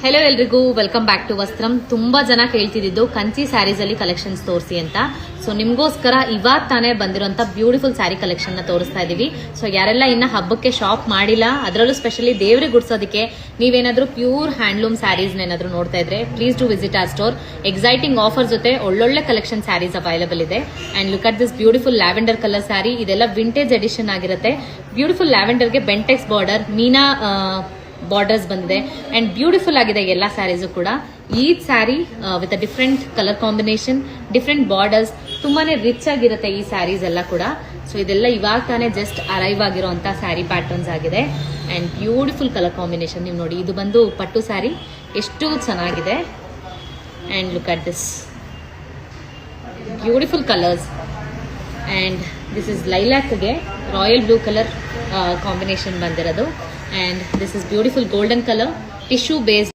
Hello ಎಲ್ರಿಗೂ welcome back to ವಸ್ತ್ರಂ. ತುಂಬಾ ಜನ ಕೇಳ್ತಿದ್ದು ಕಂಚಿ ಸ್ಯಾರೀಸ್ ಅಲ್ಲಿ ಕಲೆಕ್ಷನ್ಸ್ ತೋರಿಸಿ ಅಂತ. ಸೊ ನಿಮ್ಗೋಸ್ಕರ ಇವಾಗ ತಾನೇ ಬಂದಿರೋಂತ ಬ್ಯೂಟಿಫುಲ್ ಸ್ಯಾರಿ ಕಲೆಕ್ಷನ್ ನ ತೋರಿಸ್ತಾ ಇದೀವಿ. ಸೊ ಯಾರೆಲ್ಲ ಇನ್ನ ಹಬ್ಬಕ್ಕೆ ಶಾಪ್ ಮಾಡಿಲ್ಲ, ಅದರಲ್ಲೂ ಸ್ಪೆಷಲಿ ದೇವ್ರಿಗೆ ಗುಡ್ಸೋದಕ್ಕೆ ನೀವೇನಾದ್ರೂ ಪ್ಯೂರ್ ಹ್ಯಾಂಡ್ಲೂಮ್ ಸ್ಯಾರೀಸ್ ಏನಾದ್ರು ನೋಡ್ತಾ ಇದ್ರೆ please to visit our store. Exciting offer ಜೊತೆ ಒಳ್ಳೊಳ್ಳೆ ಕಲೆಕ್ಷನ್ ಸ್ಯಾರೀಸ್ ಅವೈಲೇಬಲ್ ಇದೆ. And look at this beautiful lavender colour sari. ಇದೆಲ್ಲ ವಿಂಟೇಜ್ ಎಡಿಷನ್ ಆಗಿರುತ್ತೆ. ಬ್ಯೂಟಿಫುಲ್ ಲ್ಯಾವೆಂಡರ್ಗೆ ಬೆಂಟೆಕ್ಸ್ ಬಾರ್ಡರ್, ಮೀನಾ ಬಾರ್ಡರ್ಸ್ ಬಂದಿದೆ ಅಂಡ್ ಬ್ಯೂಟಿಫುಲ್ ಆಗಿದೆ ಎಲ್ಲ ಸ್ಯಾರೀಸು ಕೂಡ. ಈ sari with a different colour combination, different borders, ತುಂಬಾನೇ ರಿಚ್ ಆಗಿರುತ್ತೆ ಈ ಸ್ಯಾರೀಸ್ ಎಲ್ಲ ಕೂಡ. ಸೊ ಇದೆಲ್ಲ ಇವಾಗ ತಾನೇ ಜಸ್ಟ್ ಅರೈವ್ ಆಗಿರೋಂತ ಸ್ಯಾರಿ ಪ್ಯಾಟರ್ನ್ಸ್ ಆಗಿದೆ ಅಂಡ್ ಬ್ಯೂಟಿಫುಲ್ ಕಲರ್ ಕಾಂಬಿನೇಷನ್. ನೀವು ನೋಡಿ, ಇದು ಬಂದು ಪಟ್ಟು ಸ್ಯಾರಿ, ಎಷ್ಟು ಚೆನ್ನಾಗಿದೆ. And look at this beautiful colours. And this is ಲೈಲಾಕ್ಗೆ ರಾಯಲ್ ಬ್ಲೂ ಕಲರ್ ಕಾಂಬಿನೇಷನ್ ಬಂದಿರೋದು. And this is beautiful golden color tissue based